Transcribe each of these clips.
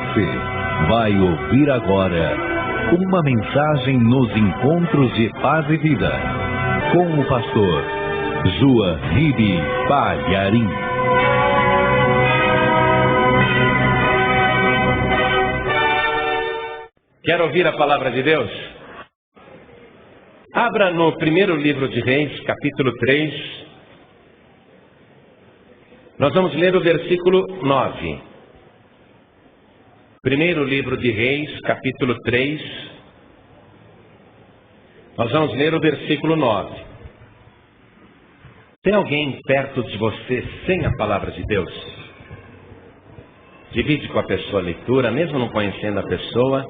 Você vai ouvir agora uma mensagem nos encontros de paz e vida com o pastor Joahide Palharim. Quer ouvir a palavra de Deus? Abra no primeiro livro de Reis, capítulo 3. Nós vamos ler o versículo 9. Primeiro livro de Reis, capítulo 3. Nós vamos ler o versículo 9. Tem alguém perto de você sem a palavra de Deus? Divide com a pessoa a leitura, mesmo não conhecendo a pessoa,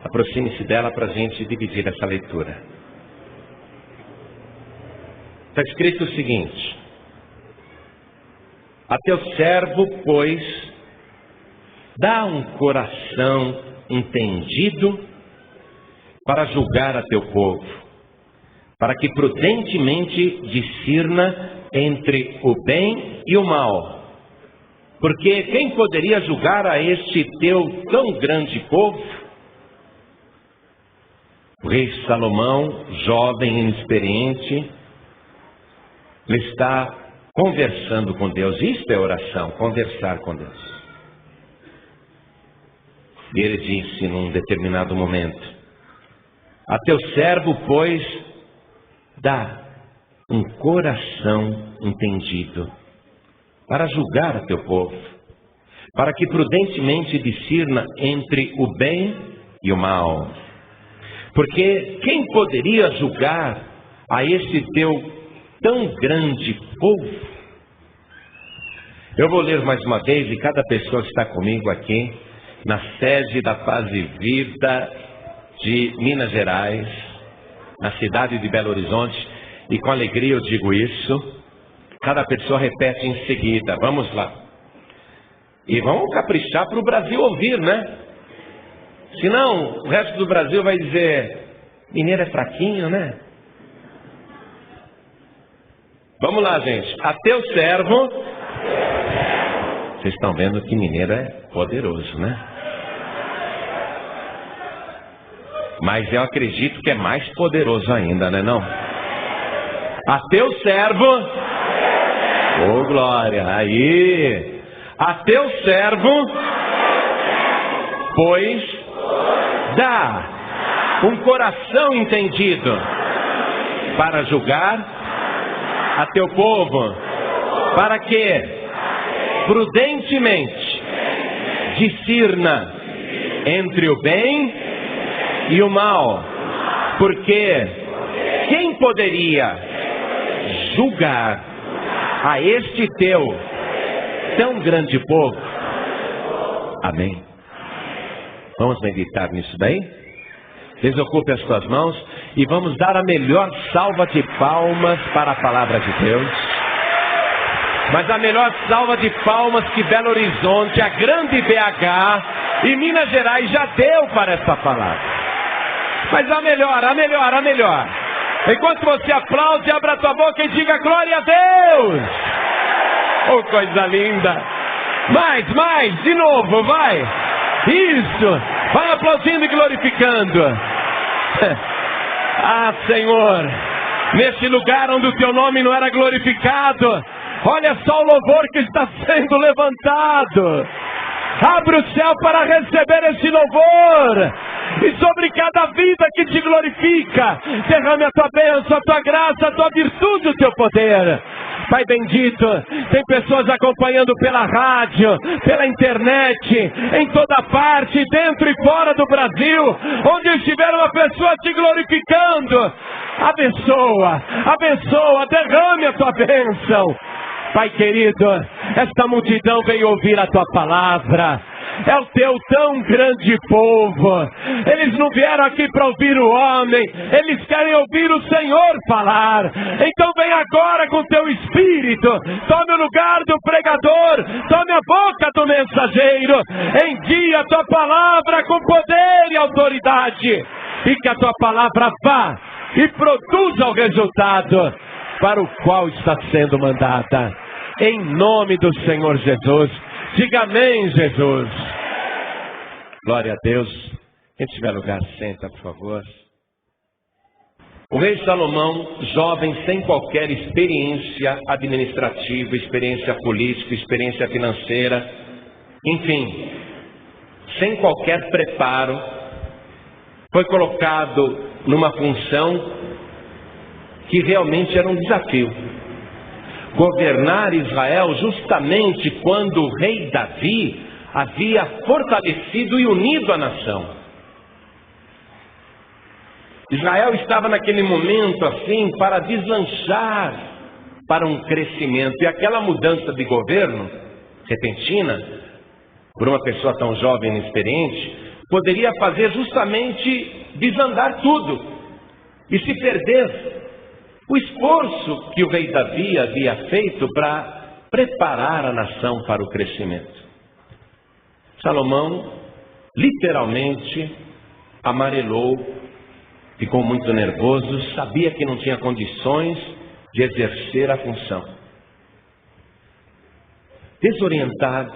aproxime-se dela para a gente dividir essa leitura. Está escrito o seguinte: a teu servo, pois, dá um coração entendido para julgar a teu povo, para que prudentemente discirna entre o bem e o mal. Porque quem poderia julgar a este teu tão grande povo? O rei Salomão, jovem e inexperiente, ele está conversando com Deus. Isto é oração, conversar com Deus. E ele disse num determinado momento: a teu servo, pois, dá um coração entendido para julgar a teu povo, para que prudentemente discirna entre o bem e o mal. Porque quem poderia julgar a este teu tão grande povo? Eu vou ler mais uma vez, e cada pessoa que está comigo aqui, na sede da Paz e Vida de Minas Gerais, na cidade de Belo Horizonte, e com alegria eu digo isso, cada pessoa repete em seguida. Vamos lá. E vamos caprichar para o Brasil ouvir, né? Senão o resto do Brasil vai dizer: mineiro é fraquinho, né? Vamos lá, gente. A teu servo. Vocês estão vendo que mineiro é poderoso, né? Mas eu acredito que é mais poderoso ainda, né não? A teu servo. Oh, glória. Aí. A teu servo, pois, dá um coração entendido para julgar a teu povo, para que prudentemente discirna entre o bem e o mal. Porque quem poderia julgar a este teu tão grande povo? Amém. Vamos meditar nisso daí? Desocupe as suas mãos e vamos dar a melhor salva de palmas para a palavra de Deus. Mas a melhor salva de palmas que Belo Horizonte, a grande BH e Minas Gerais já deu para essa palavra. Mas a melhor. Enquanto você aplaude, abra a tua boca e diga glória a Deus. Oh, coisa linda. Mais, de novo, vai. Isso, vai aplaudindo e glorificando. Ah, Senhor, neste lugar onde o teu nome não era glorificado, olha só o louvor que está sendo levantado. Abre o céu para receber esse louvor. E sobre cada vida que te glorifica, derrame a tua bênção, a tua graça, a tua virtude, o teu poder. Pai bendito, tem pessoas acompanhando pela rádio, pela internet, em toda parte, dentro e fora do Brasil, onde estiver uma pessoa te glorificando. Abençoa, derrame a tua bênção. Pai querido, esta multidão veio ouvir a tua palavra. É o teu tão grande povo. Eles não vieram aqui para ouvir o homem, eles querem ouvir o Senhor falar. Então vem agora com teu espírito, tome o lugar do pregador, tome a boca do mensageiro, envie a tua palavra com poder e autoridade, e que a tua palavra vá e produza o resultado para o qual está sendo mandada. Em nome do Senhor Jesus. Diga amém, Jesus. Glória a Deus. Quem tiver lugar, senta, por favor. O rei Salomão, jovem, sem qualquer experiência administrativa, experiência política, experiência financeira, enfim, sem qualquer preparo, foi colocado numa função que realmente era um desafio. Governar Israel justamente quando o rei Davi havia fortalecido e unido a nação. Israel estava naquele momento assim para deslanchar para um crescimento. E aquela mudança de governo repentina, por uma pessoa tão jovem e inexperiente, poderia fazer justamente desandar tudo e se perder o esforço que o rei Davi havia feito para preparar a nação para o crescimento. Salomão literalmente amarelou, ficou muito nervoso, sabia que não tinha condições de exercer a função. Desorientado,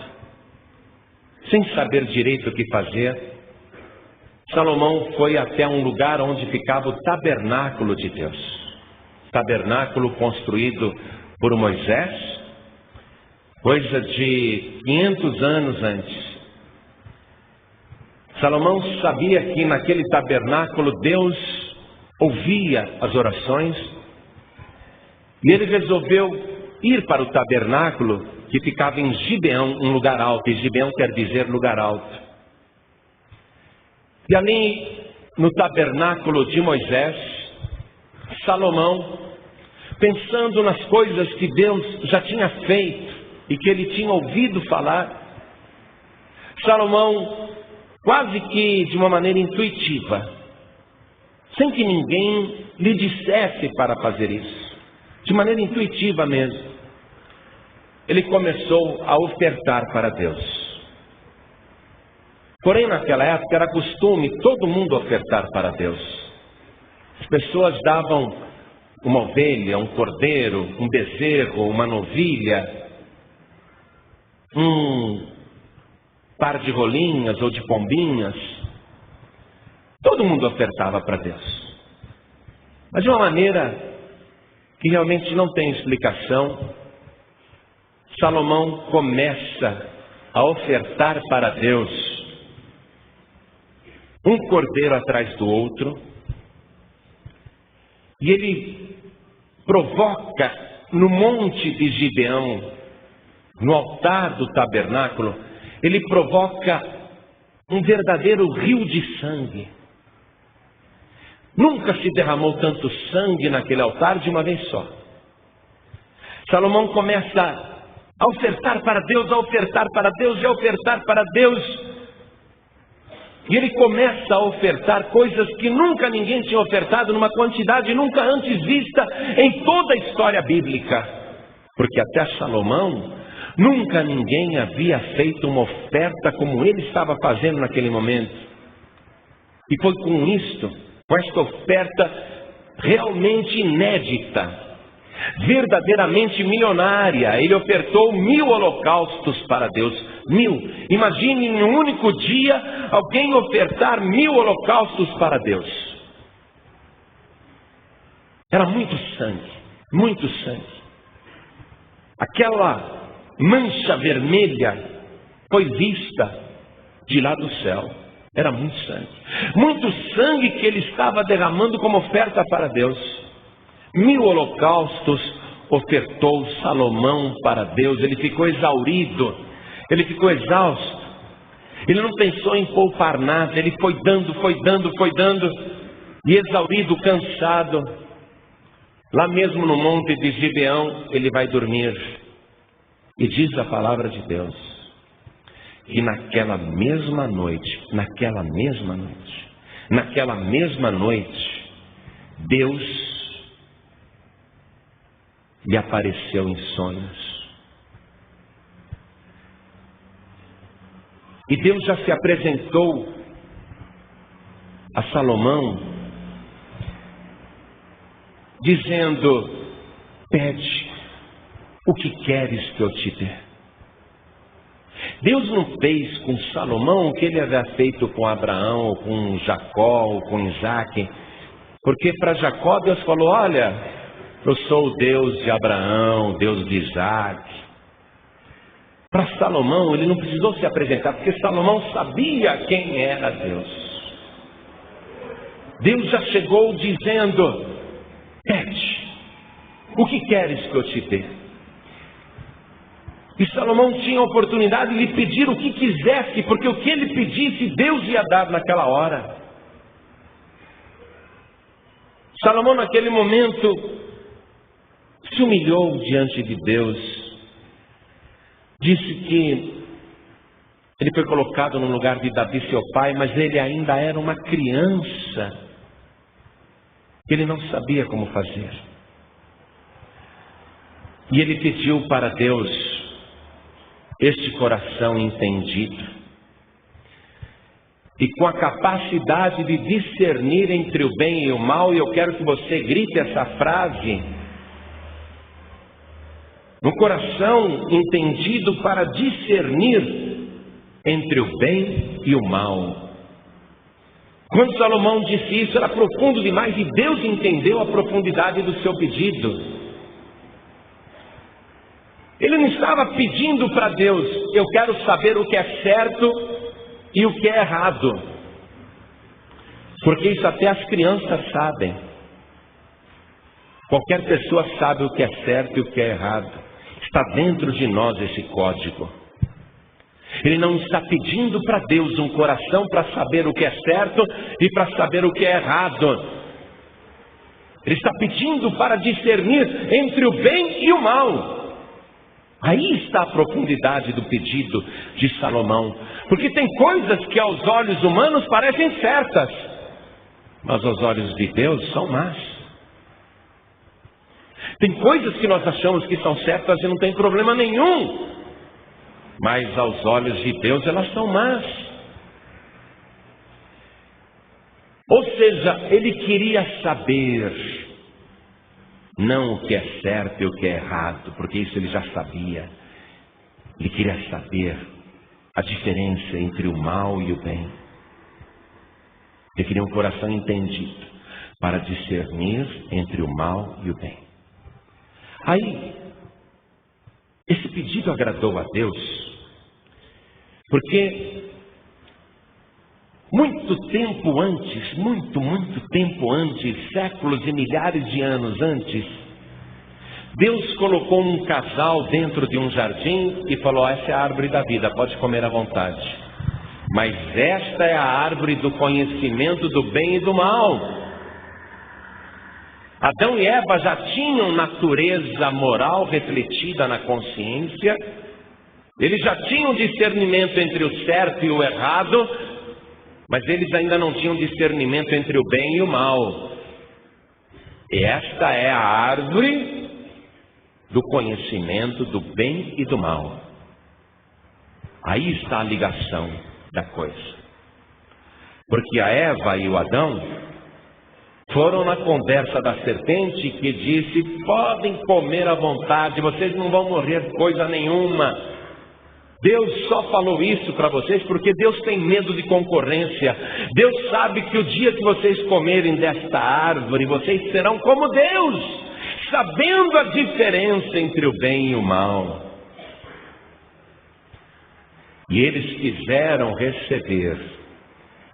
sem saber direito o que fazer, Salomão foi até um lugar onde ficava o tabernáculo de Deus. Tabernáculo construído por Moisés, coisa de 500 anos antes. Salomão sabia que naquele tabernáculo Deus ouvia as orações, e ele resolveu ir para o tabernáculo que ficava em Gibeão, um lugar alto, e Gibeão quer dizer lugar alto. E ali no tabernáculo de Moisés, Salomão, pensando nas coisas que Deus já tinha feito e que ele tinha ouvido falar, Salomão, quase que de uma maneira intuitiva, sem que ninguém lhe dissesse para fazer isso, de maneira intuitiva mesmo, ele começou a ofertar para Deus. Porém, naquela época era costume todo mundo ofertar para Deus. As pessoas davam uma ovelha, um cordeiro, um bezerro, uma novilha, um par de rolinhas ou de pombinhas. Todo mundo ofertava para Deus, mas de uma maneira que realmente não tem explicação. Salomão começa a ofertar para Deus um cordeiro atrás do outro, e ele provoca no monte de Gibeão, no altar do tabernáculo, ele provoca um verdadeiro rio de sangue. Nunca se derramou tanto sangue naquele altar de uma vez só. Salomão começa a ofertar para Deus, a ofertar para Deus e a ofertar para Deus. E ele começa a ofertar coisas que nunca ninguém tinha ofertado, numa quantidade nunca antes vista em toda a história bíblica. Porque até Salomão, nunca ninguém havia feito uma oferta como ele estava fazendo naquele momento. E foi com isto, com esta oferta realmente inédita, verdadeiramente milionária, ele ofertou 1000 holocaustos para Deus. 1000. Imagine em um único dia alguém ofertar 1000 holocaustos para Deus. Era muito sangue, muito sangue. Aquela mancha vermelha foi vista de lá do céu. Era muito sangue. Muito sangue que ele estava derramando como oferta para Deus. 1000 holocaustos ofertou Salomão para Deus. Ele ficou exaurido, ele ficou exausto. Ele não pensou em poupar nada, ele foi dando, e exaurido, cansado, lá mesmo no monte de Gibeão, ele vai dormir. E diz a palavra de Deus, que naquela mesma noite, Deus lhe apareceu em sonhos. E Deus já se apresentou a Salomão, dizendo: pede o que queres que eu te dê. Deus não fez com Salomão o que ele havia feito com Abraão, ou com Jacó, ou com Isaac. Porque para Jacó Deus falou: olha, eu sou o Deus de Abraão, Deus de Isaac. Para Salomão ele não precisou se apresentar, porque Salomão sabia quem era Deus. Deus já chegou dizendo: pede, o que queres que eu te dê? E Salomão tinha a oportunidade de lhe pedir o que quisesse, porque o que ele pedisse, Deus ia dar naquela hora. Salomão, naquele momento, se humilhou diante de Deus. Disse que ele foi colocado no lugar de Davi, seu pai, mas ele ainda era uma criança. Ele não sabia como fazer. E ele pediu para Deus este coração entendido e com a capacidade de discernir entre o bem e o mal. E eu quero que você grite essa frase: um coração entendido para discernir entre o bem e o mal. Quando Salomão disse isso, era profundo demais, e Deus entendeu a profundidade do seu pedido. Ele não estava pedindo para Deus: eu quero saber o que é certo e o que é errado, porque isso até as crianças sabem. Qualquer pessoa sabe o que é certo e o que é errado. Está dentro de nós esse código. Ele não está pedindo para Deus um coração para saber o que é certo e para saber o que é errado. Ele está pedindo para discernir entre o bem e o mal. Aí está a profundidade do pedido de Salomão. Porque tem coisas que aos olhos humanos parecem certas, mas aos olhos de Deus são más. Tem coisas que nós achamos que são certas e não tem problema nenhum, mas aos olhos de Deus elas são más. Ou seja, ele queria saber não o que é certo e o que é errado, porque isso ele já sabia. Ele queria saber a diferença entre o mal e o bem. Ele queria um coração entendido para discernir entre o mal e o bem. Aí, esse pedido agradou a Deus, porque muito tempo antes, muito tempo antes, séculos e milhares de anos antes, Deus colocou um casal dentro de um jardim e falou: essa é a árvore da vida, pode comer à vontade. Mas esta é a árvore do conhecimento do bem e do mal. Adão e Eva já tinham natureza moral refletida na consciência. Eles já tinham discernimento entre o certo e o errado, mas eles ainda não tinham discernimento entre o bem e o mal. E esta é a árvore do conhecimento do bem e do mal. Aí está a ligação da coisa. Porque a Eva e o Adão foram na conversa da serpente, que disse: podem comer à vontade, vocês não vão morrer coisa nenhuma. Deus só falou isso para vocês porque Deus tem medo de concorrência. Deus sabe que o dia que vocês comerem desta árvore, vocês serão como Deus, sabendo a diferença entre o bem e o mal. E eles quiseram receber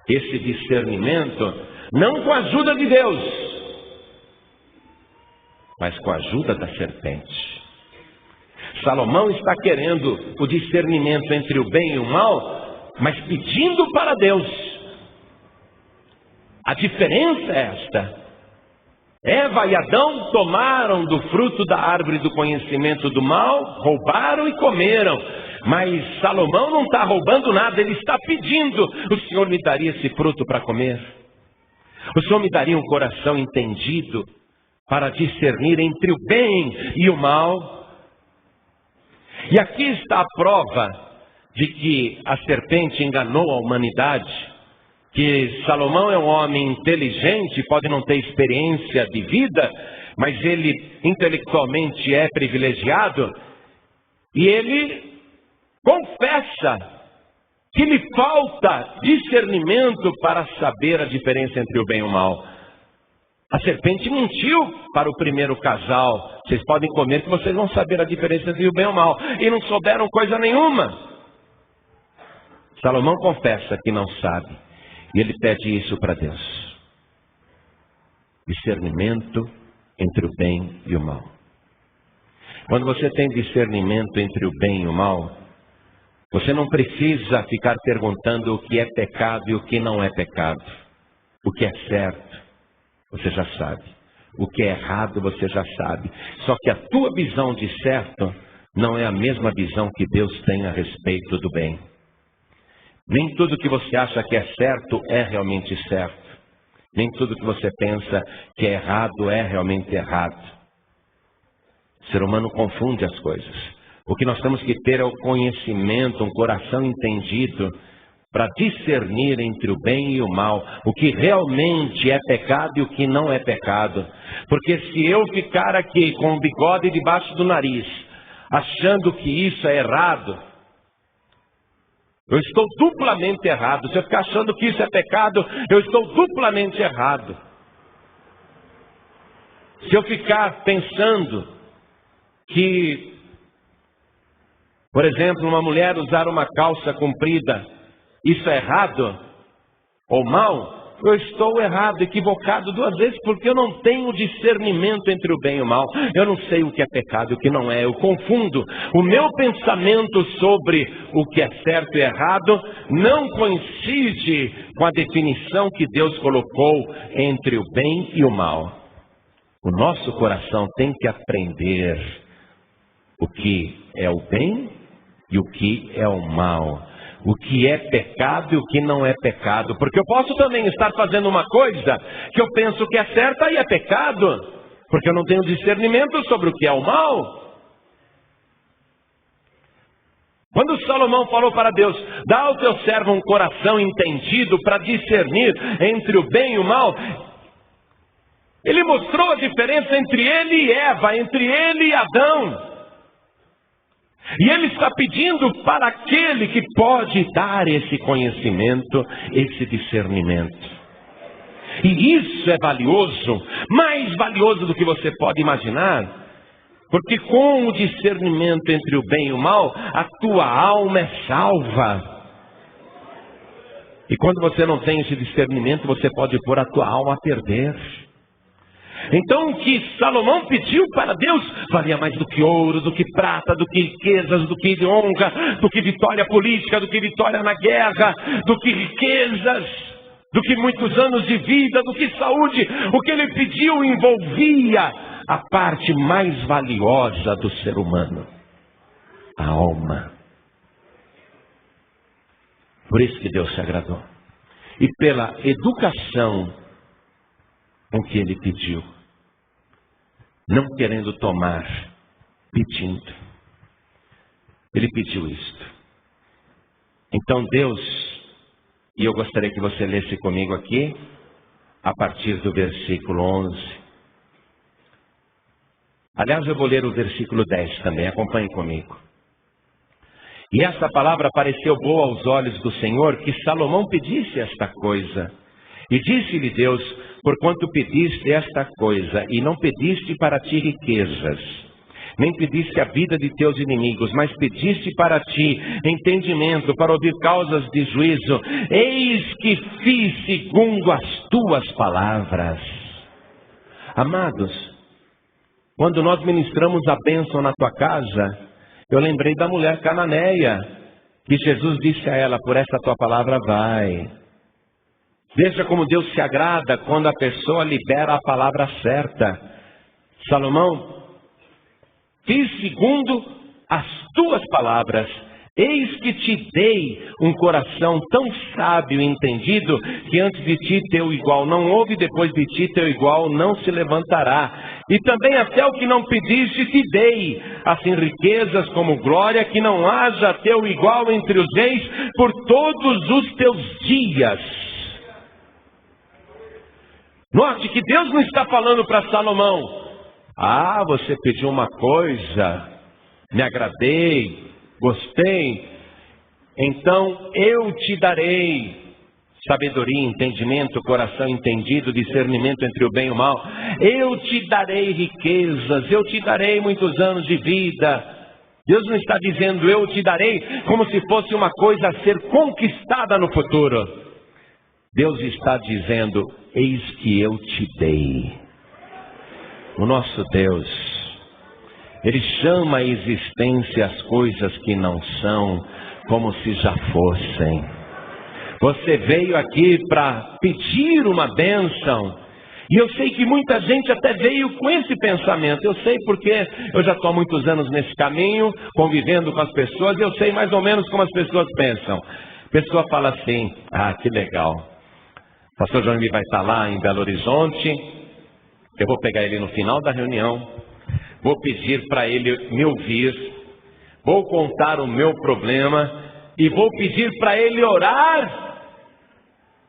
esse discernimento, não com a ajuda de Deus, mas com a ajuda da serpente. Salomão está querendo o discernimento entre o bem e o mal, mas pedindo para Deus. A diferença é esta: Eva e Adão tomaram do fruto da árvore do conhecimento do mal, roubaram e comeram. Mas Salomão não está roubando nada, ele está pedindo: o Senhor me daria esse fruto para comer? O Senhor me daria um coração entendido para discernir entre o bem e o mal? E aqui está a prova de que a serpente enganou a humanidade, que Salomão é um homem inteligente, pode não ter experiência de vida, mas ele intelectualmente é privilegiado, e ele confessa que lhe falta discernimento para saber a diferença entre o bem e o mal. A serpente mentiu para o primeiro casal: vocês podem comer que vocês vão saber a diferença entre o bem e o mal. E não souberam coisa nenhuma. Salomão confessa que não sabe. E ele pede isso para Deus: discernimento entre o bem e o mal. Quando você tem discernimento entre o bem e o mal, você não precisa ficar perguntando o que é pecado e o que não é pecado. O que é certo, você já sabe. O que é errado, você já sabe. Só que a tua visão de certo não é a mesma visão que Deus tem a respeito do bem. Nem tudo que você acha que é certo é realmente certo. Nem tudo que você pensa que é errado é realmente errado. O ser humano confunde as coisas. O que nós temos que ter é o conhecimento, um coração entendido, para discernir entre o bem e o mal, o que realmente é pecado e o que não é pecado. Porque se eu ficar aqui com o bigode debaixo do nariz, achando que isso é errado, eu estou duplamente errado. Se eu ficar achando que isso é pecado, eu estou duplamente errado. Se eu ficar pensando que, por exemplo, uma mulher usar uma calça comprida, isso é errado ou mal, eu estou errado, equivocado duas vezes, porque eu não tenho discernimento entre o bem e o mal. Eu não sei o que é pecado e o que não é. Eu confundo. O meu pensamento sobre o que é certo e errado não coincide com a definição que Deus colocou entre o bem e o mal. O nosso coração tem que aprender o que é o bem e o que é o mal. O que é pecado e o que não é pecado. Porque eu posso também estar fazendo uma coisa que eu penso que é certa e é pecado, porque eu não tenho discernimento sobre o que é o mal. Quando Salomão falou para Deus: dá ao teu servo um coração entendido para discernir entre o bem e o mal, ele mostrou a diferença entre ele e Eva, entre ele e Adão. E ele está pedindo para aquele que pode dar esse conhecimento, esse discernimento. E isso é valioso, mais valioso do que você pode imaginar. Porque com o discernimento entre o bem e o mal, a tua alma é salva. E quando você não tem esse discernimento, você pode pôr a tua alma a perder. Então o que Salomão pediu para Deus valia mais do que ouro, do que prata, do que riquezas, do que honra, do que vitória política, do que vitória na guerra, do que riquezas, do que muitos anos de vida, do que saúde. O que ele pediu envolvia a parte mais valiosa do ser humano, a alma. Por isso que Deus se agradou. E pela educação com que ele pediu, não querendo tomar, pedindo. Ele pediu isto. Então Deus, e eu gostaria que você lesse comigo aqui, a partir do versículo 11. Aliás, eu vou ler o versículo 10 também, acompanhe comigo. E esta palavra pareceu boa aos olhos do Senhor, que Salomão pedisse esta coisa. E disse-lhe Deus: porquanto pediste esta coisa, e não pediste para ti riquezas, nem pediste a vida de teus inimigos, mas pediste para ti entendimento, para ouvir causas de juízo, eis que fiz segundo as tuas palavras. Amados, quando nós ministramos a bênção na tua casa, eu lembrei da mulher cananeia, que Jesus disse a ela: por essa tua palavra vai. Veja como Deus se agrada quando a pessoa libera a palavra certa. Salomão: fiz segundo as tuas palavras, eis que te dei um coração tão sábio e entendido, que antes de ti teu igual não houve, depois de ti teu igual não se levantará. E também até o que não pediste te dei, assim riquezas como glória, que não haja teu igual entre os reis por todos os teus dias. Note que Deus não está falando para Salomão: ah, você pediu uma coisa, me agradei, Gostei? Então eu te darei sabedoria, entendimento, coração entendido, discernimento entre o bem e o mal. Eu te darei riquezas, eu te darei muitos anos de vida. Deus não está dizendo eu te darei como se fosse uma coisa a ser conquistada no futuro. Deus está dizendo, eis que eu te dei. O nosso Deus, Ele chama à existência as coisas que não são, como se já fossem. Você veio aqui para pedir uma bênção, e eu sei que muita gente até veio com esse pensamento. Eu sei porque eu já estou há muitos anos nesse caminho, convivendo com as pessoas, e eu sei mais ou menos como as pessoas pensam. A pessoa fala assim, que legal, o pastor João vai estar lá em Belo Horizonte, eu vou pegar ele no final da reunião, vou pedir para ele me ouvir, vou contar o meu problema e vou pedir para ele orar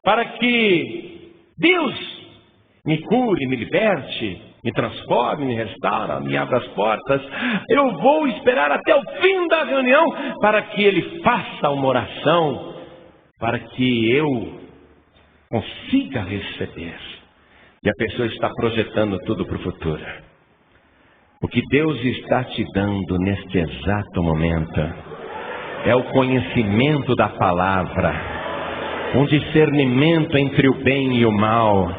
para que Deus me cure, me liberte, me transforme, me restaura, me abra as portas. Eu vou esperar até o fim da reunião para que ele faça uma oração, para que eu consiga receber. E a pessoa está projetando tudo para o futuro. O que Deus está te dando neste exato momento é o conhecimento da palavra, um discernimento entre o bem e o mal,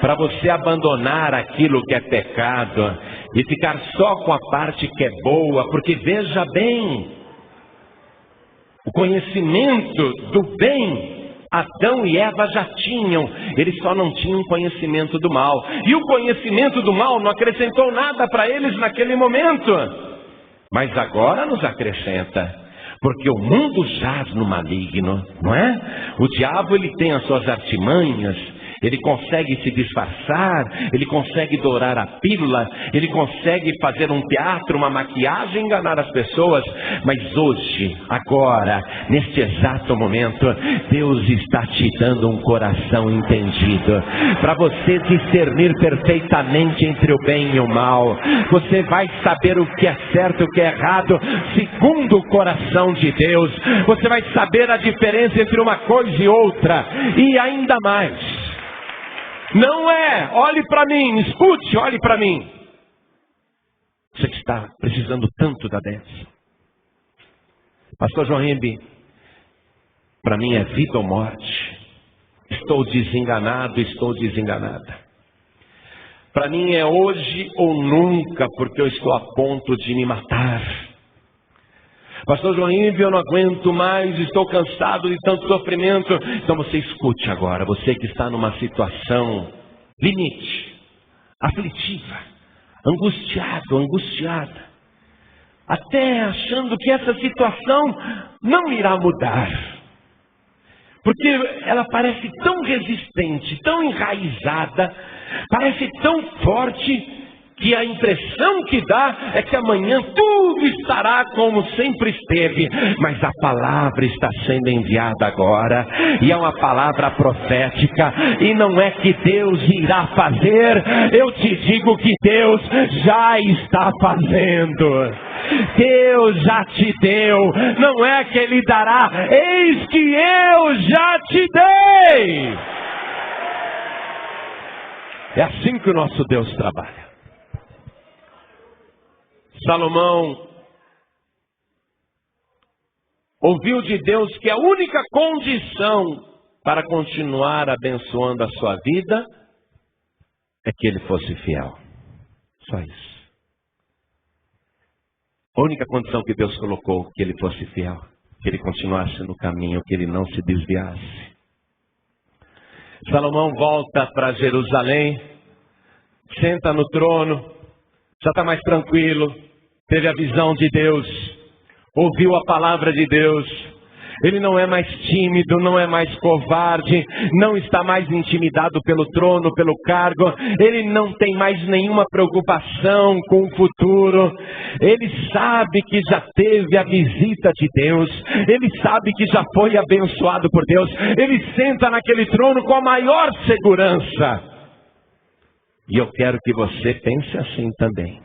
para você abandonar aquilo que é pecado e ficar só com a parte que é boa, porque veja bem, o conhecimento do bem, Adão e Eva já tinham, eles só não tinham conhecimento do mal, e o conhecimento do mal não acrescentou nada para eles naquele momento, mas agora nos acrescenta. Porque o mundo jaz no maligno, não é? O diabo, ele tem as suas artimanhas, ele consegue se disfarçar, ele consegue dourar a pílula, ele consegue fazer um teatro, uma maquiagem, enganar as pessoas. Mas hoje, agora, neste exato momento, Deus está te dando um coração entendido, para você discernir perfeitamente entre o bem e o mal. Você vai saber o que é certo e o que é errado, segundo o coração de Deus. Você vai saber a diferença entre uma coisa e outra, e ainda mais. Não é, olhe para mim, escute, olhe para mim. Você que está precisando tanto da bênção. Pastor João Ribe, para mim é vida ou morte. Estou desenganado, estou desenganada. Para mim é hoje ou nunca, porque eu estou a ponto de me matar. Pastor João Ribe, eu não aguento mais, estou cansado de tanto sofrimento. Então você escute agora, você que está numa situação limite, aflitiva, angustiado, angustiada, até achando que essa situação não irá mudar, porque ela parece tão resistente, tão enraizada, parece tão forte, que a impressão que dá é que amanhã tudo estará como sempre esteve. Mas a palavra está sendo enviada agora, e é uma palavra profética, e não é que Deus irá fazer, eu te digo que Deus já está fazendo. Deus já te deu, não é que Ele dará, eis que eu já te dei. É assim que o nosso Deus trabalha. Salomão ouviu de Deus que a única condição para continuar abençoando a sua vida é que ele fosse fiel. Só isso. A única condição que Deus colocou, que ele fosse fiel, que ele continuasse no caminho, que ele não se desviasse. Salomão volta para Jerusalém, senta no trono, já está mais tranquilo, teve a visão de Deus, ouviu a palavra de Deus. Ele não é mais tímido, não é mais covarde, não está mais intimidado pelo trono, pelo cargo. Ele não tem mais nenhuma preocupação com o futuro. Ele sabe que já teve a visita de Deus. Ele sabe que já foi abençoado por Deus. Ele senta naquele trono com a maior segurança. E eu quero que você pense assim também.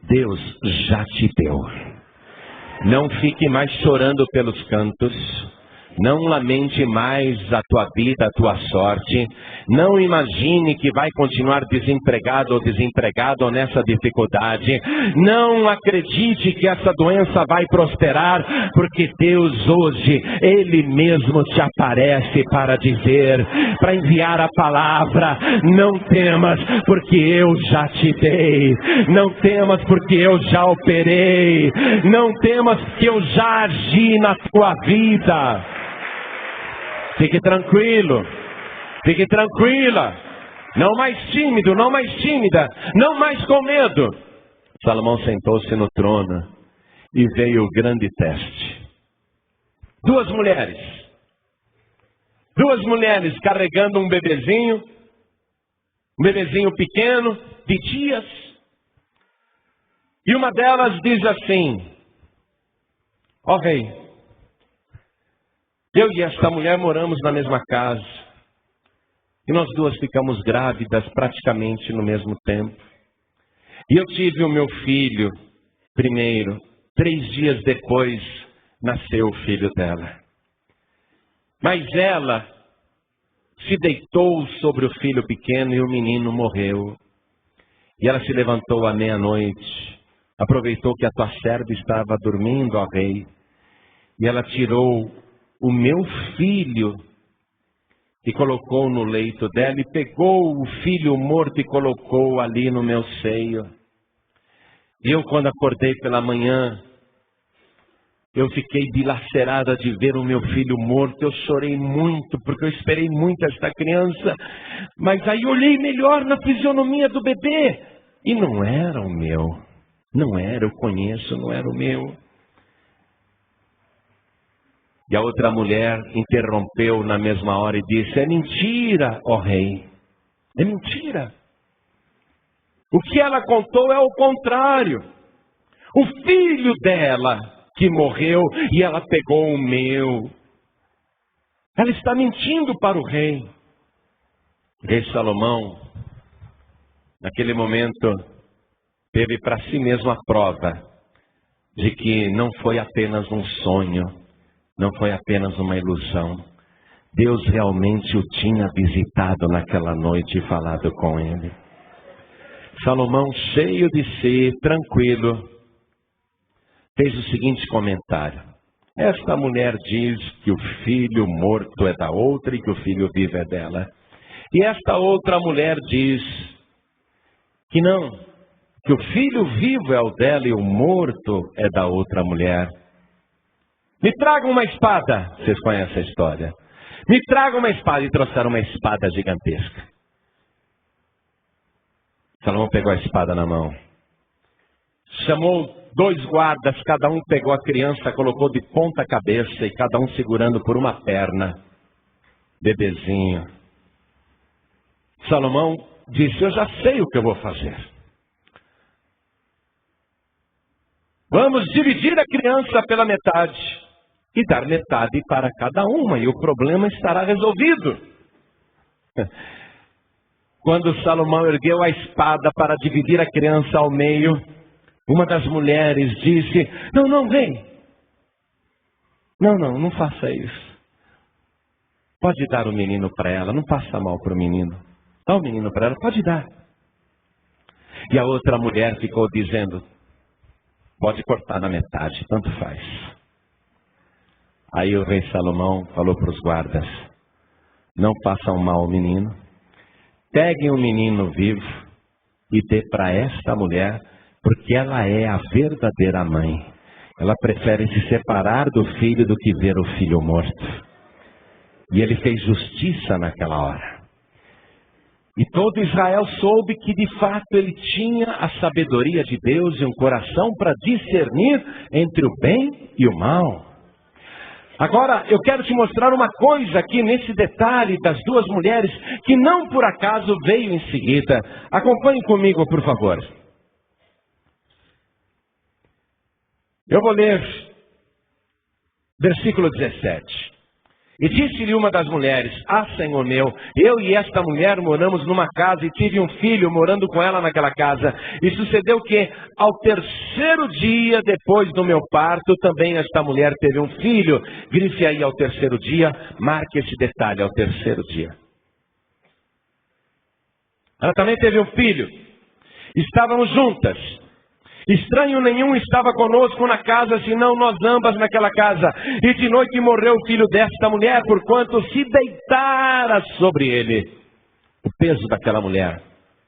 Deus já te deu. Não fique mais chorando pelos cantos. Não lamente mais a tua vida, a tua sorte. Não imagine que vai continuar desempregado ou desempregado nessa dificuldade. Não acredite que essa doença vai prosperar, porque Deus hoje, Ele mesmo te aparece para dizer, para enviar a palavra: não temas, porque eu já te dei. Não temas, porque eu já operei. Não temas, porque eu já agi na tua vida. Fique tranquilo, fique tranquila, não mais tímido, não mais tímida, não mais com medo. Salomão sentou-se no trono e veio o grande teste. Duas mulheres carregando um bebezinho pequeno, de dias. E uma delas diz assim: ó rei, eu e esta mulher moramos na mesma casa. E nós duas ficamos grávidas praticamente no mesmo tempo. E eu tive o meu filho primeiro. 3 dias depois nasceu o filho dela. Mas ela se deitou sobre o filho pequeno e o menino morreu. E ela se levantou à meia-noite. Aproveitou que a tua serva estava dormindo, ó rei. E ela tirou o meu filho e colocou no leito dela, e pegou o filho morto e colocou ali no meu seio. E eu, quando acordei pela manhã, eu fiquei dilacerada de ver o meu filho morto. Eu chorei muito, porque eu esperei muito esta criança. Mas aí olhei melhor na fisionomia do bebê, e não era o meu. Não era, eu conheço, não era o meu. E a outra mulher interrompeu na mesma hora e disse: é mentira, ó rei, é mentira. O que ela contou é o contrário. O filho dela que morreu e ela pegou o meu. Ela está mentindo para o rei. O rei Salomão, naquele momento, teve para si mesmo a prova de que não foi apenas um sonho, não foi apenas uma ilusão. Deus realmente o tinha visitado naquela noite e falado com ele. Salomão, cheio de si, tranquilo, fez o seguinte comentário: esta mulher diz que o filho morto é da outra e que o filho vivo é dela. E esta outra mulher diz que não, que o filho vivo é o dela e o morto é da outra mulher. Me tragam uma espada. Vocês conhecem a história. Me tragam uma espada. E trouxeram uma espada gigantesca. Salomão pegou a espada na mão. Chamou 2 guardas. Cada um pegou a criança, colocou de ponta cabeça. E cada um segurando por uma perna. Bebezinho. Salomão disse: eu já sei o que eu vou fazer. Vamos dividir a criança pela metade e dar metade para cada uma, e o problema estará resolvido. Quando Salomão ergueu a espada para dividir a criança ao meio, uma das mulheres disse: não, rei. Não faça isso. Pode dar o menino para ela, não passa mal para o menino. Dá o menino para ela, pode dar. E a outra mulher ficou dizendo: pode cortar na metade, tanto faz. Aí o rei Salomão falou para os guardas: não façam mal ao menino, peguem o menino vivo e dê para esta mulher, porque ela é a verdadeira mãe. Ela prefere se separar do filho do que ver o filho morto. E ele fez justiça naquela hora. E todo Israel soube que de fato ele tinha a sabedoria de Deus e um coração para discernir entre o bem e o mal. Agora, eu quero te mostrar uma coisa aqui nesse detalhe das 2 mulheres, que não por acaso veio em seguida. Acompanhe comigo, por favor. Eu vou ler versículo 17. E disse-lhe uma das mulheres: Senhor meu, eu e esta mulher moramos numa casa e tive um filho morando com ela naquela casa. E sucedeu que, ao terceiro dia depois do meu parto, também esta mulher teve um filho. Grife aí ao terceiro dia, marque esse detalhe, ao terceiro dia. Ela também teve um filho. Estávamos juntas. Estranho nenhum estava conosco na casa, senão nós ambas naquela casa. E de noite morreu o filho desta mulher, porquanto se deitara sobre ele. O peso daquela mulher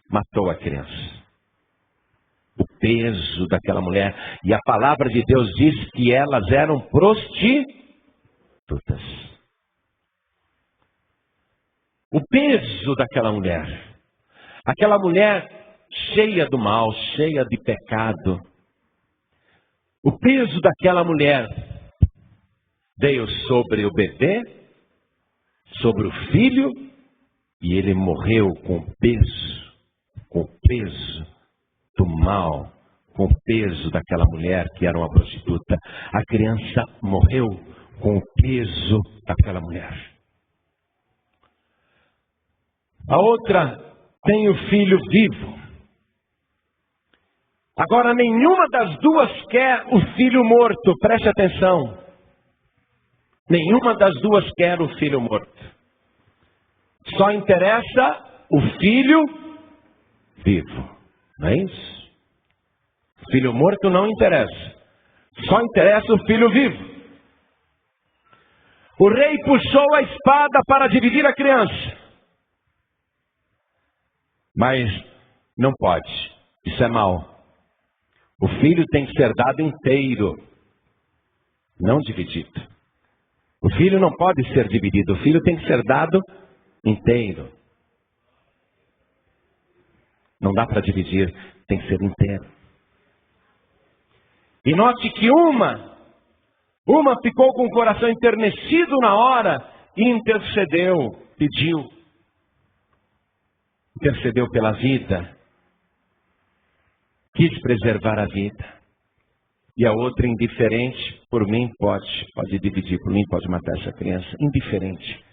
matou a criança. O peso daquela mulher. E a palavra de Deus diz que elas eram prostitutas. O peso daquela mulher. Aquela mulher cheia do mal, cheia de pecado. O peso daquela mulher veio sobre o bebê, sobre o filho, e ele morreu com o peso do mal, com o peso daquela mulher que era uma prostituta. A criança morreu com o peso daquela mulher. A outra tem o filho vivo. Agora, nenhuma das duas quer o filho morto. Preste atenção. Nenhuma das duas quer o filho morto. Só interessa o filho vivo. Não é isso? O filho morto não interessa. Só interessa o filho vivo. O rei puxou a espada para dividir a criança. Mas não pode. Isso é mal. O filho tem que ser dado inteiro, não dividido. O filho não pode ser dividido, o filho tem que ser dado inteiro. Não dá para dividir, tem que ser inteiro. E note que uma ficou com o coração enternecido na hora e intercedeu, pediu. Intercedeu pela vida. Quis preservar a vida. E a outra indiferente, por mim pode dividir, por mim pode matar essa criança. Indiferente.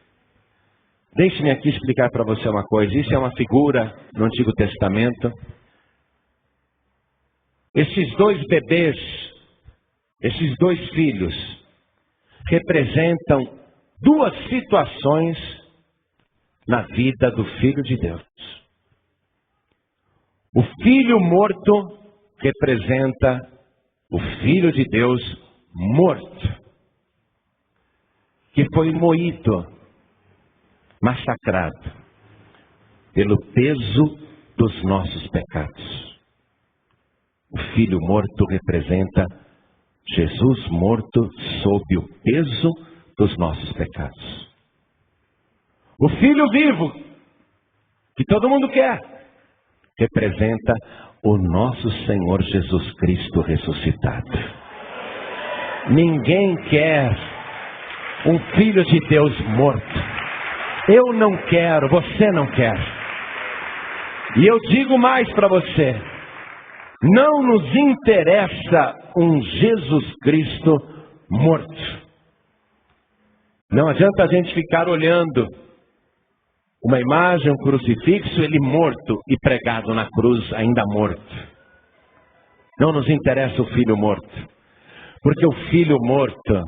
Deixe-me aqui explicar para você uma coisa. Isso é uma figura no Antigo Testamento. Esses dois bebês, esses dois filhos, representam duas situações na vida do Filho de Deus. O filho morto representa o Filho de Deus morto, que foi moído, massacrado, pelo peso dos nossos pecados. O filho morto representa Jesus morto sob o peso dos nossos pecados. O filho vivo, que todo mundo quer, representa o nosso Senhor Jesus Cristo ressuscitado. Ninguém quer um Filho de Deus morto. Eu não quero, você não quer. E eu digo mais para você. Não nos interessa um Jesus Cristo morto. Não adianta a gente ficar olhando uma imagem, um crucifixo, ele morto e pregado na cruz, ainda morto. Não nos interessa o filho morto. Porque o filho morto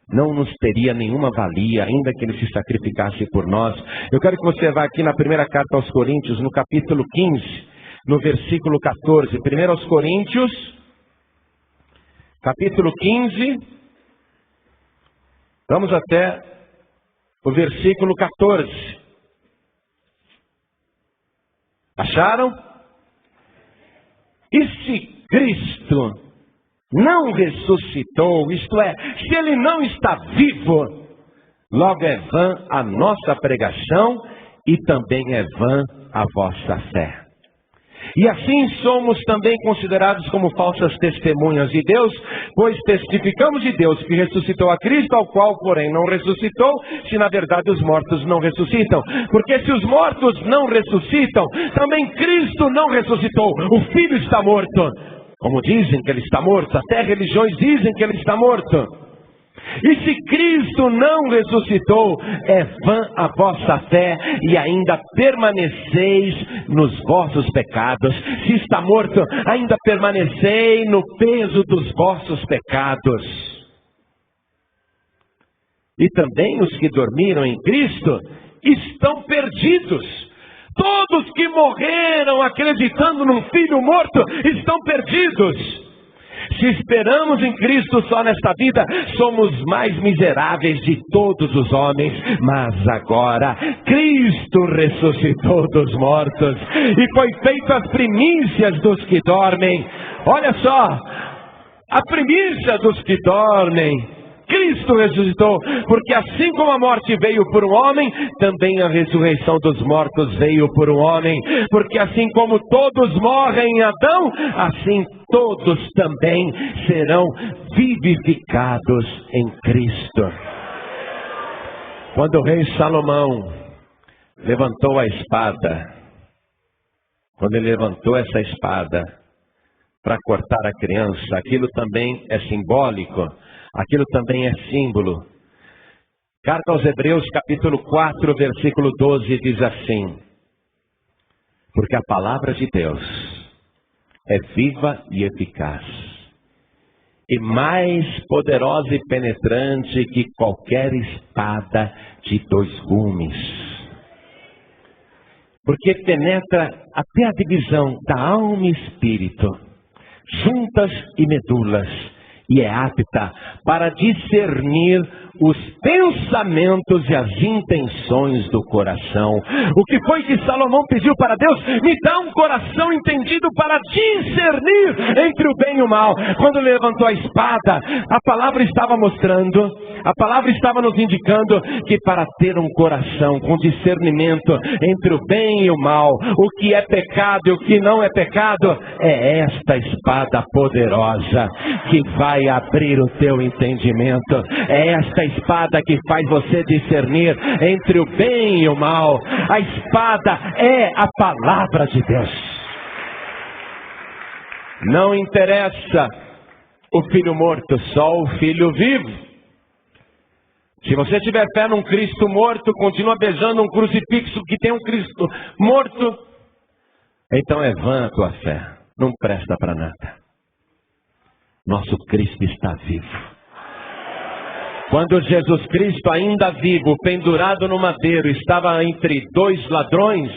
não nos teria nenhuma valia, ainda que ele se sacrificasse por nós. Eu quero que você vá aqui na primeira carta aos Coríntios, no capítulo 15, no versículo 14. Primeiro aos Coríntios, capítulo 15. Vamos até o versículo 14. Acharam? E se Cristo não ressuscitou, isto é, se Ele não está vivo, logo é vã a nossa pregação e também é vã a vossa fé. E assim somos também considerados como falsas testemunhas de Deus, pois testificamos de Deus que ressuscitou a Cristo, ao qual, porém, não ressuscitou, se na verdade os mortos não ressuscitam. Porque se os mortos não ressuscitam, também Cristo não ressuscitou. O Filho está morto. Como dizem que ele está morto, até religiões dizem que ele está morto. E se Cristo não ressuscitou, é vã a vossa fé e ainda permaneceis nos vossos pecados. Se está morto, ainda permanecei no peso dos vossos pecados. E também os que dormiram em Cristo estão perdidos. Todos que morreram acreditando num filho morto estão perdidos. Se esperamos em Cristo só nesta vida, somos mais miseráveis de todos os homens. Mas agora, Cristo ressuscitou dos mortos e foi feito as primícias dos que dormem. Olha só, a primícia dos que dormem. Cristo ressuscitou, porque assim como a morte veio por um homem, também a ressurreição dos mortos veio por um homem. Porque assim como todos morrem em Adão, assim todos também serão vivificados em Cristo. Quando o rei Salomão levantou a espada, quando ele levantou essa espada para cortar a criança, aquilo também é simbólico. Aquilo também é símbolo. Carta aos Hebreus, capítulo 4, versículo 12, diz assim: porque a palavra de Deus é viva e eficaz, e mais poderosa e penetrante que qualquer espada de 2 gumes. Porque penetra até a divisão da alma e espírito, juntas e medulas, e é apta para discernir os pensamentos e as intenções do coração. O que foi que Salomão pediu para Deus? Me dá um coração entendido para discernir entre o bem e o mal. Quando ele levantou a espada, a palavra estava mostrando, a palavra estava nos indicando que para ter um coração com discernimento entre o bem e o mal, o que é pecado e o que não é pecado, é esta espada poderosa que vai abrir o teu entendimento. É esta espada que faz você discernir entre o bem e o mal. A espada é a palavra de Deus. Não interessa o filho morto, só o filho vivo. Se você tiver fé num Cristo morto, continua beijando um crucifixo que tem um Cristo morto, então é vã a tua fé, não presta para nada. Nosso Cristo está vivo. Quando Jesus Cristo, ainda vivo, pendurado no madeiro, estava entre 2 ladrões,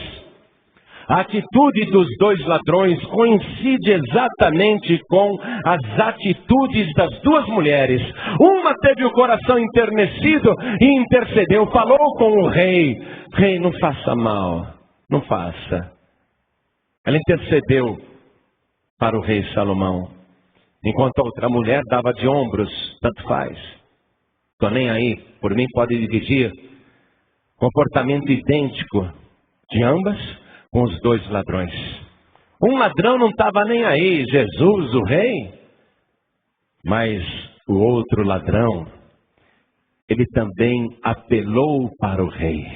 a atitude dos 2 ladrões coincide exatamente com as atitudes das 2 mulheres. Uma teve o coração enternecido e intercedeu, falou com o rei: rei, não faça mal, não faça. Ela intercedeu para o rei Salomão, enquanto a outra mulher dava de ombros, tanto faz, estou nem aí, por mim pode dividir. Comportamento idêntico de ambas com os 2 ladrões. Um ladrão não estava nem aí, Jesus, o rei. Mas o outro ladrão, ele também apelou para o rei.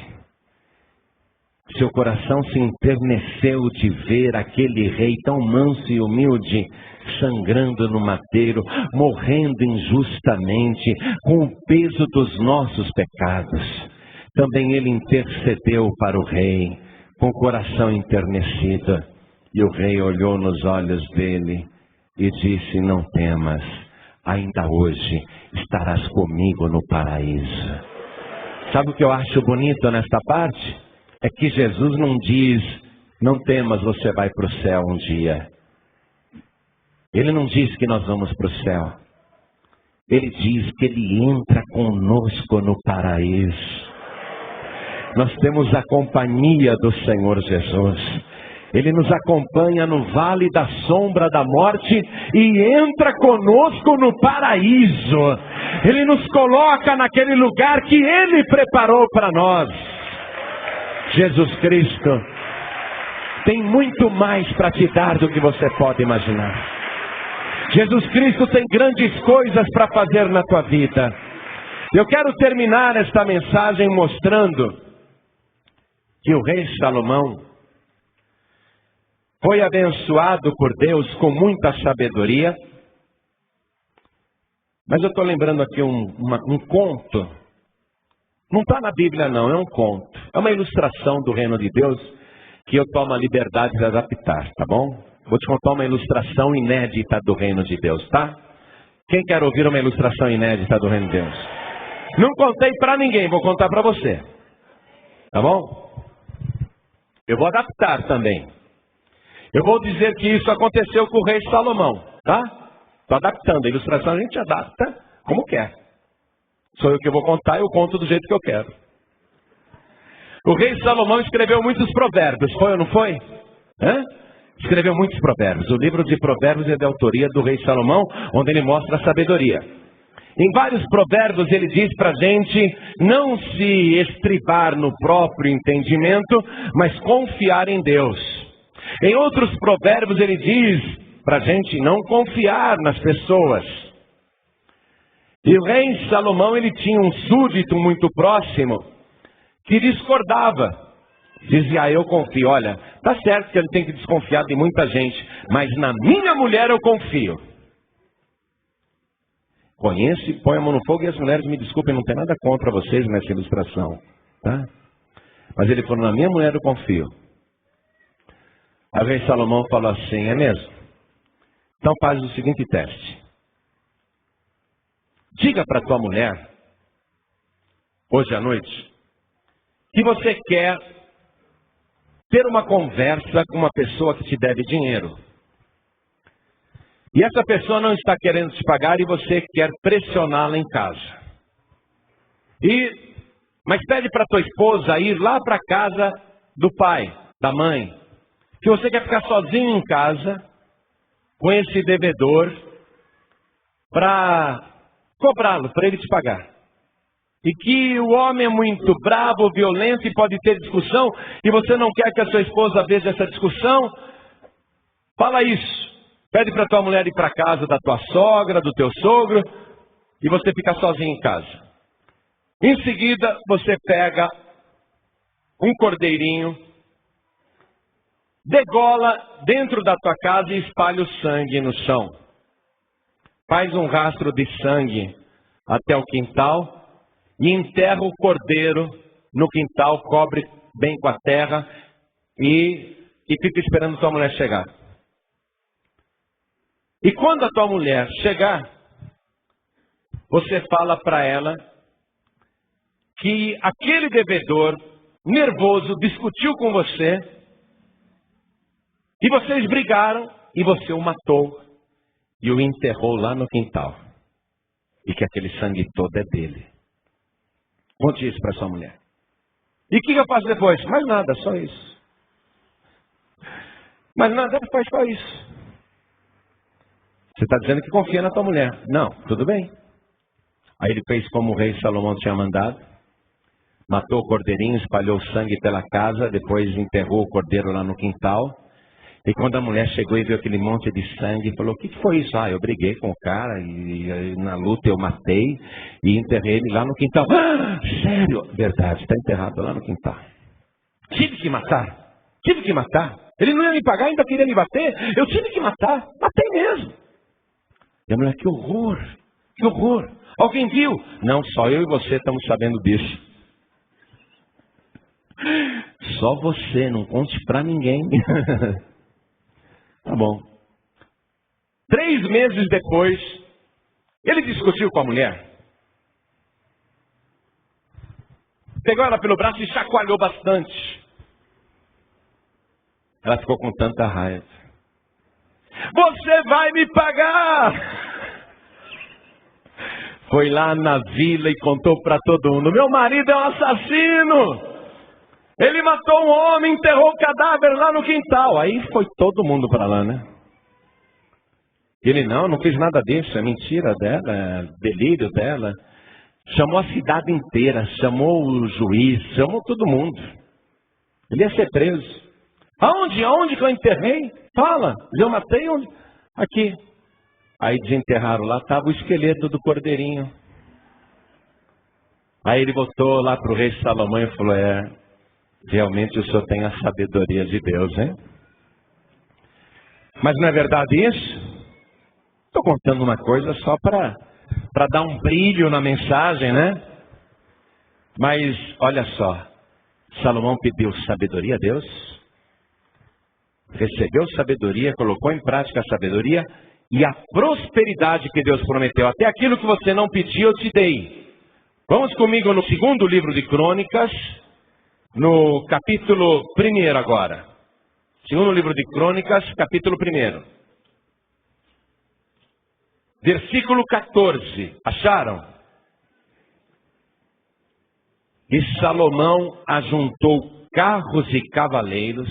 Seu coração se enterneceu de ver aquele rei tão manso e humilde, sangrando no madeiro, morrendo injustamente, com o peso dos nossos pecados. Também ele intercedeu para o rei, com o coração enternecido. E o rei olhou nos olhos dele e disse: não temas, ainda hoje estarás comigo no paraíso. Sabe o que eu acho bonito nesta parte? É que Jesus não diz: não temas, você vai para o céu um dia. Ele não diz que nós vamos para o céu. Ele diz que ele entra conosco no paraíso. Nós temos a companhia do Senhor Jesus. Ele nos acompanha no vale da sombra da morte e entra conosco no paraíso. Ele nos coloca naquele lugar que Ele preparou para nós. Jesus Cristo tem muito mais para te dar do que você pode imaginar. Jesus Cristo tem grandes coisas para fazer na tua vida. Eu quero terminar esta mensagem mostrando que o rei Salomão foi abençoado por Deus com muita sabedoria, Mas eu estou lembrando aqui um conto. Não está na Bíblia não, é um conto. É uma ilustração do reino de Deus que eu tomo a liberdade de adaptar, tá bom? Vou te contar uma ilustração inédita do reino de Deus, tá? Quem quer ouvir uma ilustração inédita do reino de Deus? Não contei para ninguém, vou contar para você. Tá bom? Eu vou adaptar também. Eu vou dizer que isso aconteceu com o rei Salomão, tá? Estou adaptando. A ilustração a gente adapta como quer. Sou eu que vou contar, eu conto do jeito que eu quero. O rei Salomão escreveu muitos provérbios, foi ou não foi? Escreveu muitos provérbios. O livro de provérbios é da autoria do rei Salomão, onde ele mostra a sabedoria. Em vários provérbios ele diz para a gente não se estribar no próprio entendimento, mas confiar em Deus. Em outros provérbios ele diz para a gente não confiar nas pessoas. E o rei Salomão ele tinha um súdito muito próximo que discordava. Dizia, eu confio. Olha, tá certo que ele tem que desconfiar de muita gente, mas na minha mulher eu confio. Conhece, põe a mão no fogo e as mulheres me desculpem, não tem nada contra vocês nessa ilustração, tá? Mas ele falou, na minha mulher eu confio. Aí o rei Salomão falou assim, é mesmo? Então faz o seguinte teste. Diga para tua mulher, hoje à noite, que você quer ter uma conversa com uma pessoa que te deve dinheiro. E essa pessoa não está querendo te pagar e você quer pressioná-la em casa. Mas pede para tua esposa ir lá para a casa do pai, da mãe. Que você quer ficar sozinho em casa com esse devedor para cobrá-lo, para ele te pagar. E que o homem é muito bravo, violento e pode ter discussão e você não quer que a sua esposa veja essa discussão, fala isso. Pede para tua mulher ir para a casa da tua sogra, do teu sogro, e você fica sozinho em casa. Em seguida, você pega um cordeirinho, degola dentro da tua casa e espalha o sangue no chão. Faz um rastro de sangue até o quintal e enterra o cordeiro no quintal, cobre bem com a terra e fica esperando tua mulher chegar. E quando a tua mulher chegar, você fala para ela que aquele devedor nervoso discutiu com você e vocês brigaram e você o matou e o enterrou lá no quintal. E que aquele sangue todo é dele. Conte isso para sua mulher. E o que eu faço depois? Mais nada, só isso. Mas nada, faz só isso. Você está dizendo que confia na tua mulher. Não, tudo bem. Aí ele fez como o rei Salomão tinha mandado. Matou o cordeirinho, espalhou sangue pela casa, depois enterrou o cordeiro lá no quintal. E quando a mulher chegou e viu aquele monte de sangue, falou, o que foi isso? Eu briguei com o cara e na luta eu matei e enterrei ele lá no quintal. Sério? Verdade, está enterrado lá no quintal. Tive que matar. Ele não ia me pagar, ainda queria me bater. Eu tive que matar. Matei mesmo. E a mulher, que horror. Alguém viu? Não, só eu e você estamos sabendo disso. Só você, não conte para ninguém. Tá bom. 3 meses depois, ele discutiu com a mulher. Pegou ela pelo braço e chacoalhou bastante. Ela ficou com tanta raiva. Você vai me pagar! Foi lá na vila e contou para todo mundo. Meu marido é um assassino! Ele matou um homem, enterrou o cadáver lá no quintal. Aí foi todo mundo para lá, né? Ele, não fiz nada disso, é mentira dela, é delírio dela. Chamou a cidade inteira, chamou o juiz, chamou todo mundo. Ele ia ser preso. Aonde que eu enterrei? Fala, eu matei onde? Aqui. Aí desenterraram lá, estava o esqueleto do cordeirinho. Aí ele voltou lá para o rei Salomão e falou, realmente o senhor tem a sabedoria de Deus, hein? Mas não é verdade isso? Estou contando uma coisa só para para dar um brilho na mensagem, né? Mas, olha só, Salomão pediu sabedoria a Deus, recebeu sabedoria, colocou em prática a sabedoria e a prosperidade que Deus prometeu. Até aquilo que você não pediu, eu te dei. Vamos comigo no segundo livro de Crônicas, no capítulo 1 agora. Segundo livro de Crônicas, capítulo 1. Versículo 14. Acharam? E Salomão ajuntou carros e cavaleiros,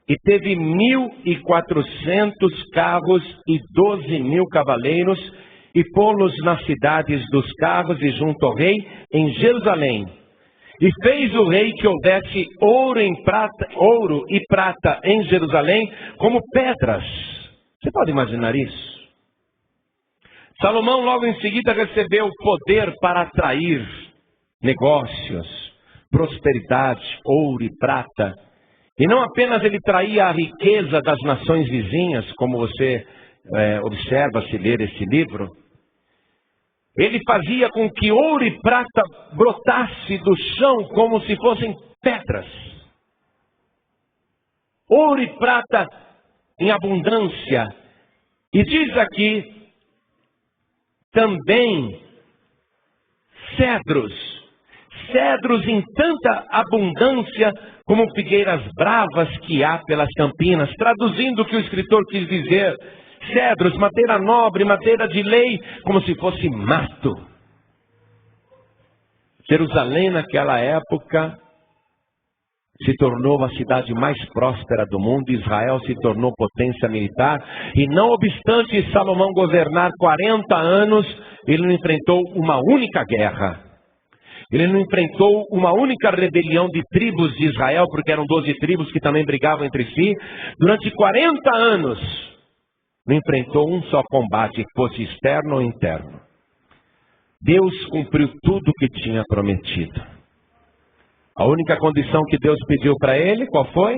e teve 1.400 carros e 12.000 cavaleiros, e pô-los nas cidades dos carros e junto ao rei em Jerusalém. E fez o rei que houvesse ouro e prata em Jerusalém como pedras. Você pode imaginar isso? Salomão logo em seguida recebeu poder para atrair negócios, prosperidade, ouro e prata. E não apenas ele traía a riqueza das nações vizinhas, como você observa se ler esse livro. Ele fazia com que ouro e prata brotasse do chão como se fossem pedras. Ouro e prata em abundância. E diz aqui também cedros em tanta abundância como figueiras bravas que há pelas campinas. Traduzindo o que o escritor quis dizer, cedros, madeira nobre, madeira de lei, como se fosse mato. Jerusalém naquela época se tornou a cidade mais próspera do mundo. Israel se tornou potência militar. E não obstante Salomão governar 40 anos, ele não enfrentou uma única guerra. Ele não enfrentou uma única rebelião de tribos de Israel, porque eram 12 tribos que também brigavam entre si. Durante 40 anos, não enfrentou um só combate, fosse externo ou interno. Deus cumpriu tudo o que tinha prometido. A única condição que Deus pediu para ele, qual foi?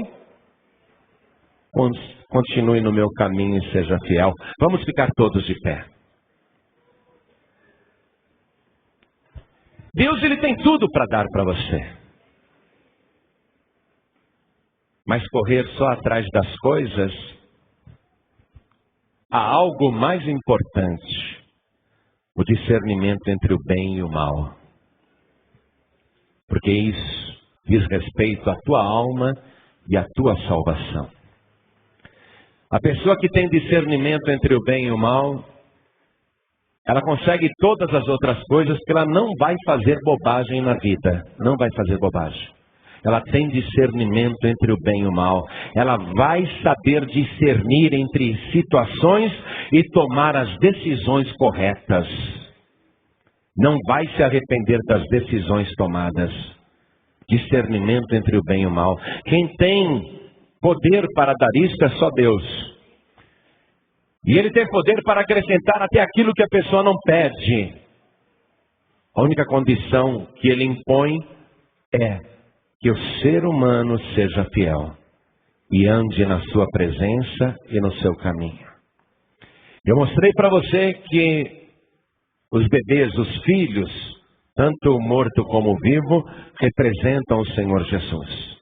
Continue no meu caminho e seja fiel. Vamos ficar todos de pé. Deus, ele tem tudo para dar para você. Mas correr só atrás das coisas, há algo mais importante: o discernimento entre o bem e o mal. Porque isso diz respeito à tua alma e à tua salvação. A pessoa que tem discernimento entre o bem e o mal, ela consegue todas as outras coisas, porque ela não vai fazer bobagem na vida. Não vai fazer bobagem. Ela tem discernimento entre o bem e o mal. Ela vai saber discernir entre situações e tomar as decisões corretas. Não vai se arrepender das decisões tomadas. Discernimento entre o bem e o mal. Quem tem poder para dar isso é só Deus. E ele tem poder para acrescentar até aquilo que a pessoa não pede. A única condição que ele impõe é que o ser humano seja fiel e ande na sua presença e no seu caminho. Eu mostrei para você que os bebês, os filhos, tanto o morto como o vivo, representam o Senhor Jesus.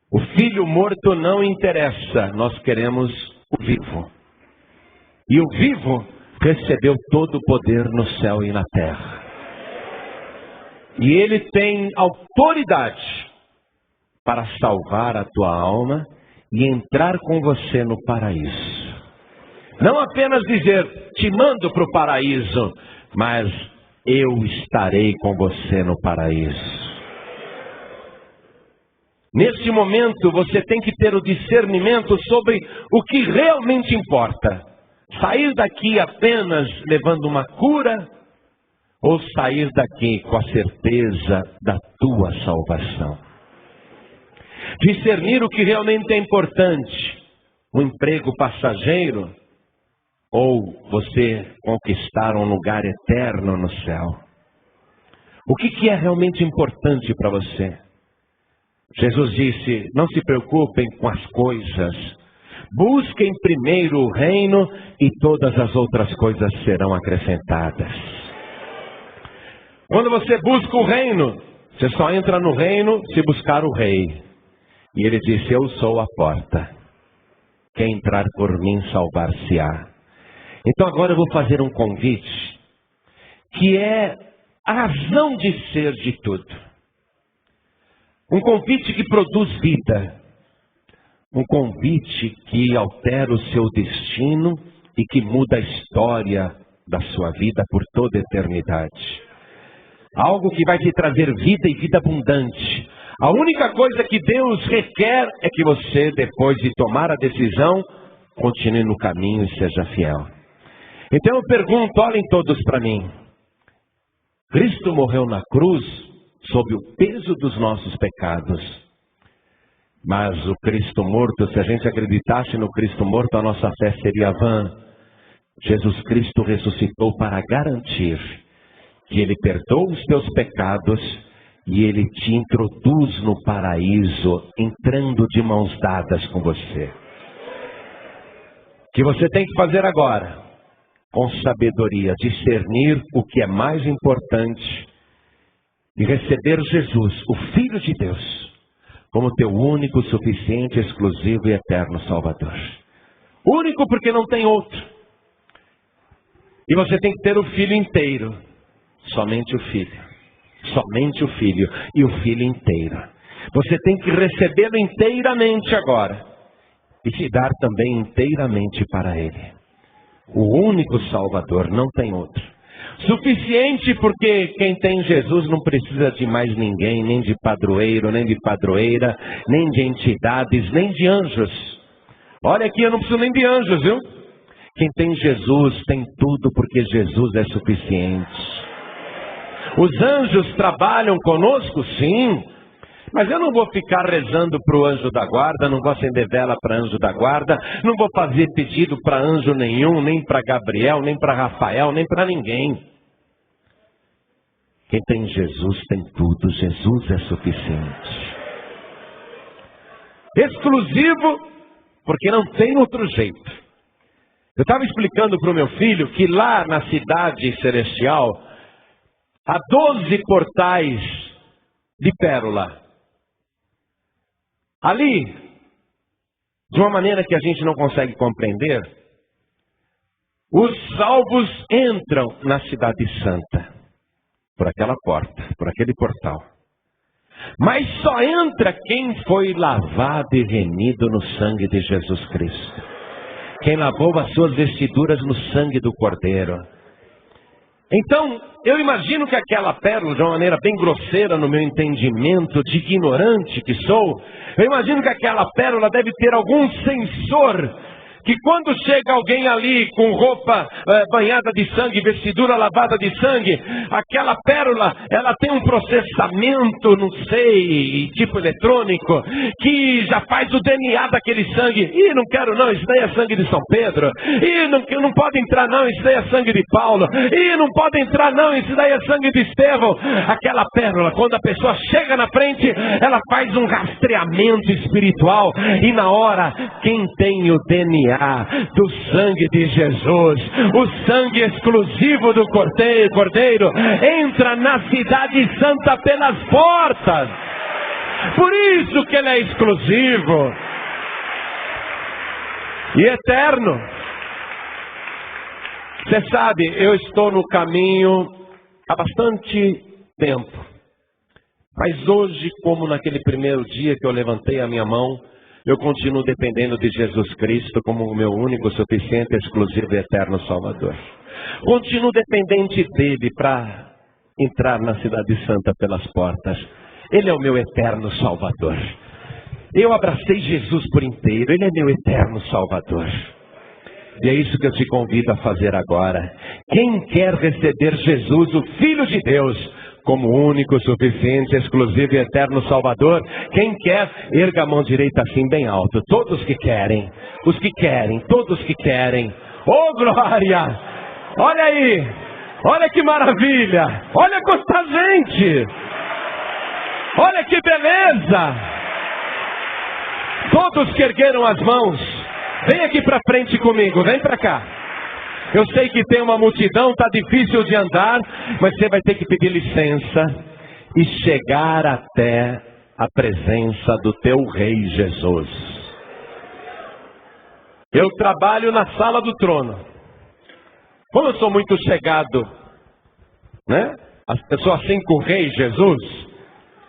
O filho morto não interessa, nós queremos o vivo. E o vivo recebeu todo o poder no céu e na terra. E ele tem autoridade para salvar a tua alma e entrar com você no paraíso. Não apenas dizer, te mando para o paraíso, mas eu estarei com você no paraíso. Nesse momento você tem que ter o discernimento sobre o que realmente importa. Sair daqui apenas levando uma cura, ou sair daqui com a certeza da tua salvação. Discernir o que realmente é importante. Um emprego passageiro, ou você conquistar um lugar eterno no céu. O que é realmente importante para você? Jesus disse, não se preocupem com as coisas, Busquem primeiro o reino e todas as outras coisas serão acrescentadas. Quando você busca o reino, você só entra no reino se buscar o rei. E ele disse: eu sou a porta. Quem entrar por mim salvar-se-á. Então agora eu vou fazer um convite, que é a razão de ser de tudo. Um convite que produz vida. Um convite que altera o seu destino e que muda a história da sua vida por toda a eternidade. Algo que vai te trazer vida e vida abundante. A única coisa que Deus requer é que você, depois de tomar a decisão, continue no caminho e seja fiel. Então eu pergunto, olhem todos para mim. Cristo morreu na cruz sob o peso dos nossos pecados. Mas o Cristo morto, se a gente acreditasse no Cristo morto, a nossa fé seria vã. Jesus Cristo ressuscitou para garantir que Ele perdoa os teus pecados e Ele te introduz no paraíso, entrando de mãos dadas com você. O que você tem que fazer agora? Com sabedoria, discernir o que é mais importante e receber Jesus, o Filho de Deus, como teu único, suficiente, exclusivo e eterno Salvador. Único porque não tem outro. E você tem que ter o Filho inteiro. Somente o Filho. Somente o Filho. E o Filho inteiro. Você tem que recebê-lo inteiramente agora. E se dar também inteiramente para Ele. O único Salvador, não tem outro. Suficiente porque quem tem Jesus não precisa de mais ninguém, nem de padroeiro, nem de padroeira, nem de entidades, nem de anjos. Olha aqui, eu não preciso nem de anjos, viu? Quem tem Jesus tem tudo porque Jesus é suficiente. Os anjos trabalham conosco, sim. Mas eu não vou ficar rezando para o anjo da guarda, não vou acender vela para anjo da guarda, não vou fazer pedido para anjo nenhum, nem para Gabriel, nem para Rafael, nem para ninguém. Quem tem Jesus tem tudo, Jesus é suficiente. Exclusivo, porque não tem outro jeito. Eu estava explicando para o meu filho que lá na cidade celestial, há 12 portais de pérola. Ali, de uma maneira que a gente não consegue compreender, os salvos entram na cidade santa, por aquela porta, por aquele portal. Mas só entra quem foi lavado e remido no sangue de Jesus Cristo. Quem lavou as suas vestiduras no sangue do Cordeiro. Então, eu imagino que aquela pérola, de uma maneira bem grosseira no meu entendimento de ignorante que sou, eu imagino que aquela pérola deve ter algum sensor, que quando chega alguém ali com roupa banhada de sangue, vestidura lavada de sangue, aquela pérola, ela tem um processamento, não sei, tipo eletrônico, que já faz o DNA daquele sangue. Ih, não quero não, isso daí é sangue de São Pedro. Ih, não pode entrar não, isso daí é sangue de Paulo. Ih, não pode entrar não, isso daí é sangue de Estevão. Aquela pérola, quando a pessoa chega na frente, ela faz um rastreamento espiritual, e na hora, quem tem o DNA do sangue de Jesus, o sangue exclusivo do Cordeiro, entra na cidade santa pelas portas. Por isso que ele é exclusivo e eterno. Você sabe, eu estou no caminho há bastante tempo, mas hoje, como naquele primeiro dia que eu levantei a minha mão, eu continuo dependendo de Jesus Cristo como o meu único, suficiente, exclusivo e eterno Salvador. Continuo dependente dele para entrar na cidade santa pelas portas. Ele é o meu eterno Salvador. Eu abracei Jesus por inteiro. Ele é meu eterno Salvador. E é isso que eu te convido a fazer agora. Quem quer receber Jesus, o Filho de Deus, como único, suficiente, exclusivo e eterno Salvador, quem quer, erga a mão direita assim bem alto. Todos que querem, os que querem, todos que querem. Oh glória! Olha aí, olha que maravilha, olha quanta gente, olha que beleza. Todos que ergueram as mãos, Vem aqui para frente comigo, vem para cá. Eu sei que tem uma multidão, está difícil de andar, mas você vai ter que pedir licença e chegar até a presença do teu Rei Jesus. Eu trabalho na sala do trono. Como eu sou muito chegado, né? As pessoas assim com o Rei Jesus,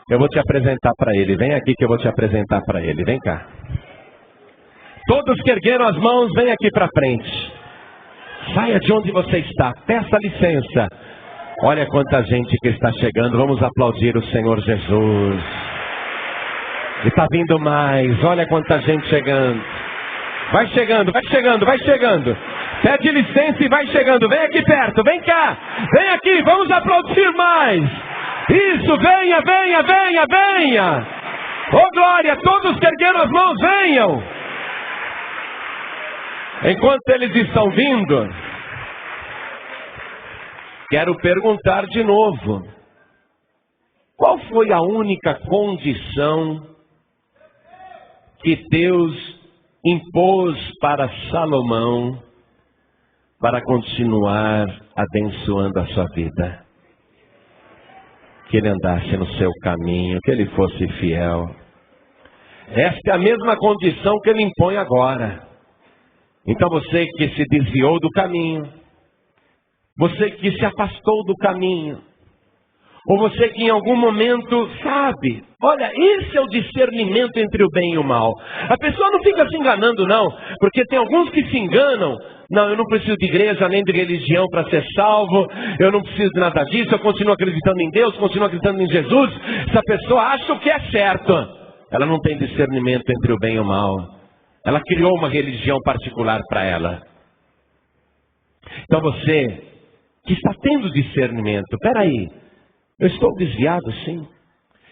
eu vou te apresentar para ele. Vem aqui que eu vou te apresentar para ele. Vem cá. Todos que ergueram as mãos, vem aqui para frente. Saia de onde você está. Peça licença. Olha quanta gente que está chegando. Vamos aplaudir o Senhor Jesus. E está vindo mais. Olha quanta gente chegando. Vai chegando, vai chegando, vai chegando. Pede licença e vai chegando. Vem aqui perto, vem cá. Vem aqui, vamos aplaudir mais. Isso, venha, venha, venha, venha. Oh glória, todos que ergueram as mãos, venham. Enquanto eles estão vindo, quero perguntar de novo. Qual foi a única condição que Deus impôs para Salomão para continuar abençoando a sua vida? Que ele andasse no seu caminho, que ele fosse fiel. Esta é a mesma condição que ele impõe agora. Então você que se desviou do caminho, você que se afastou do caminho, ou você que em algum momento sabe, olha, esse é o discernimento entre o bem e o mal. A pessoa não fica se enganando não, porque tem alguns que se enganam. Não, eu não preciso de igreja nem de religião para ser salvo, eu não preciso de nada disso, eu continuo acreditando em Deus, continuo acreditando em Jesus. Essa pessoa acha o que é certo, ela não tem discernimento entre o bem e o mal. Ela criou uma religião particular para ela. Então você que está tendo discernimento, peraí, eu estou desviado sim,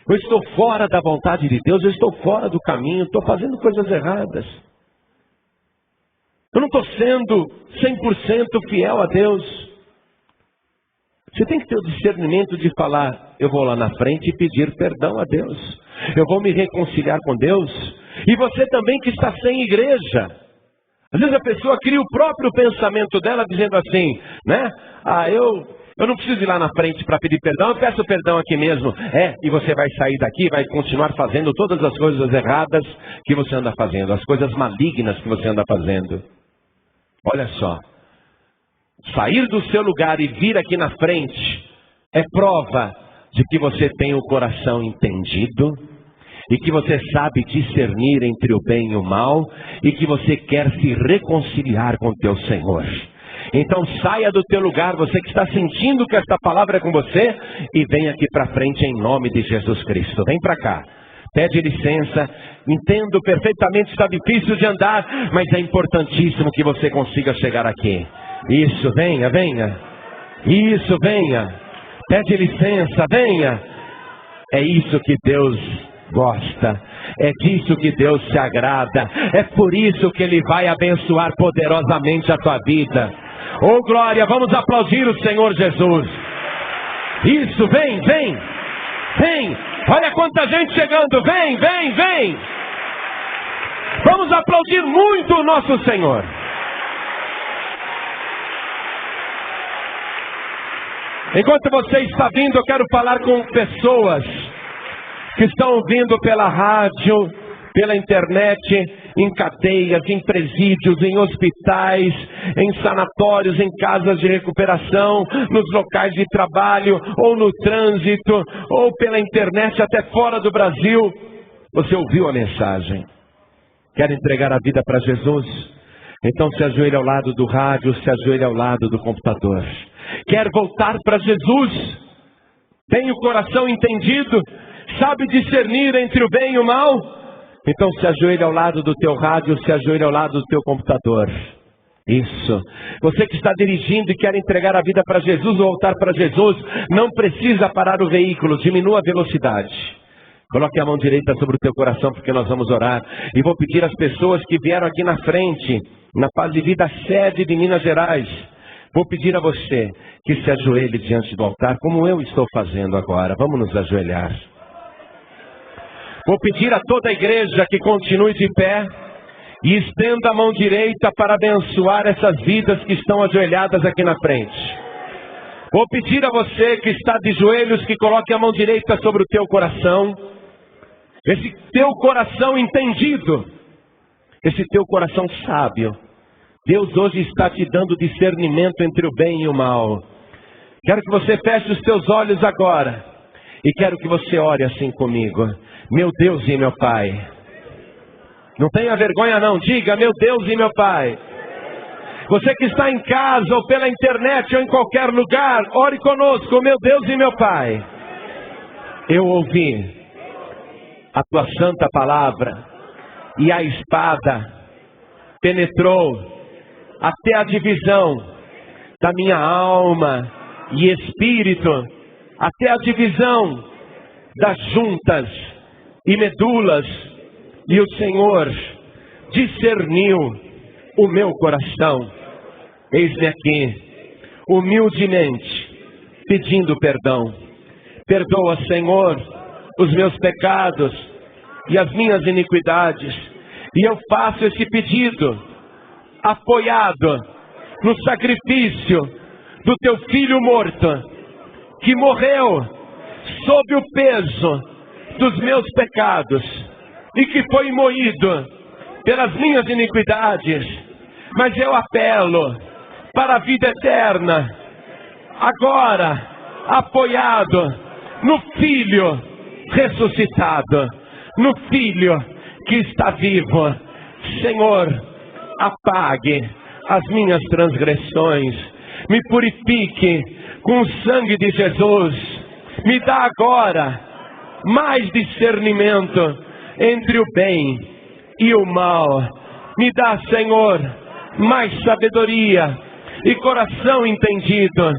eu estou fora da vontade de Deus, eu estou fora do caminho, estou fazendo coisas erradas. Eu não estou sendo 100% fiel a Deus. Você tem que ter o discernimento de falar, eu vou lá na frente e pedir perdão a Deus. Eu vou me reconciliar com Deus. E você também que está sem igreja. Às vezes a pessoa cria o próprio pensamento dela dizendo assim, né? Eu não preciso ir lá na frente para pedir perdão, eu peço perdão aqui mesmo. E você vai sair daqui, vai continuar fazendo todas as coisas erradas que você anda fazendo, as coisas malignas que você anda fazendo. Olha só, sair do seu lugar e vir aqui na frente é prova de que você tem o coração entendido e que você sabe discernir entre o bem e o mal e que você quer se reconciliar com o teu Senhor. Então saia do teu lugar, você que está sentindo que esta palavra é com você, e vem aqui para frente em nome de Jesus Cristo. Vem para cá. Pede licença, entendo perfeitamente, está difícil de andar, mas é importantíssimo que você consiga chegar aqui. Isso, venha, venha. Isso, venha. Pede licença, venha. É isso que Deus gosta. É disso que Deus se agrada. É por isso que Ele vai abençoar poderosamente a tua vida. Oh glória, vamos aplaudir o Senhor Jesus. Isso, vem, vem. Vem, olha quanta gente chegando, vem, vem, vem. Vamos aplaudir muito o nosso Senhor. Enquanto você está vindo, eu quero falar com pessoas que estão vindo pela rádio, pela internet, em cadeias, em presídios, em hospitais, em sanatórios, em casas de recuperação, nos locais de trabalho, ou no trânsito, ou pela internet, até fora do Brasil. Você ouviu a mensagem? Quer entregar a vida para Jesus? Então se ajoelhe ao lado do rádio, se ajoelhe ao lado do computador. Quer voltar para Jesus? Tem o coração entendido? Sabe discernir entre o bem e o mal? Então se ajoelhe ao lado do teu rádio, se ajoelhe ao lado do teu computador. Isso. Você que está dirigindo e quer entregar a vida para Jesus ou voltar para Jesus, não precisa parar o veículo, diminua a velocidade. Coloque a mão direita sobre o teu coração, porque nós vamos orar. E vou pedir às pessoas que vieram aqui na frente, na Paz de Vida sede de Minas Gerais, vou pedir a você que se ajoelhe diante do altar, como eu estou fazendo agora. Vamos nos ajoelhar. Vou pedir a toda a igreja que continue de pé, E estenda a mão direita para abençoar essas vidas que estão ajoelhadas aqui na frente. Vou pedir a você que está de joelhos que coloque a mão direita sobre o teu coração. Esse teu coração entendido, esse teu coração sábio. Deus hoje está te dando discernimento entre o bem e o mal. Quero que você feche os teus olhos agora. E quero que você ore assim comigo. Meu Deus e meu Pai. Não tenha vergonha não, diga, meu Deus e meu Pai. Você que está em casa ou pela internet ou em qualquer lugar, ore conosco, meu Deus e meu Pai. Eu ouvi a tua santa palavra e a espada penetrou até a divisão da minha alma e espírito, até a divisão das juntas e medulas, e o Senhor discerniu o meu coração. Eis-me aqui, humildemente, pedindo perdão. Perdoa, Senhor, os meus pecados e as minhas iniquidades. E eu faço esse pedido, apoiado no sacrifício do teu Filho morto, que morreu sob o peso dos meus pecados, e que foi moído pelas minhas iniquidades. Mas eu apelo para a vida eterna, agora apoiado no Filho ressuscitado, no Filho que está vivo. Senhor, apague as minhas transgressões, me purifique com o sangue de Jesus, me dá agora mais discernimento entre o bem e o mal, me dá, Senhor, mais sabedoria e coração entendido,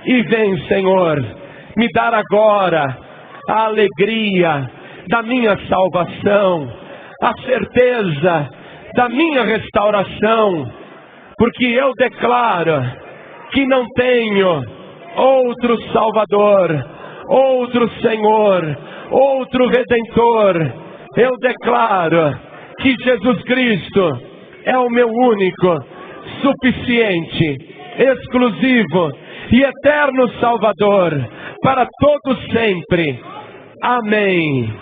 e vem, Senhor, me dar agora a alegria da minha salvação, a certeza da minha restauração, porque eu declaro que não tenho outro Salvador, outro Senhor, outro Redentor. Eu declaro que Jesus Cristo é o meu único, suficiente, exclusivo e eterno Salvador para todos sempre. Amém.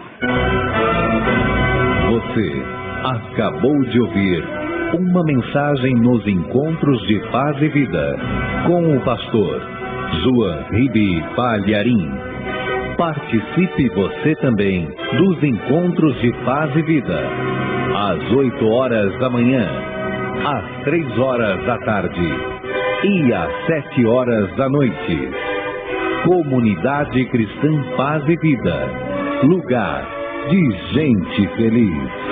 Você acabou de ouvir uma mensagem nos Encontros de Paz e Vida com o pastor João Ribe Palharim. Participe você também dos Encontros de Paz e Vida, às 8 horas da manhã, às 3 horas da tarde e às 7 horas da noite. Comunidade Cristã Paz e Vida, lugar de gente feliz.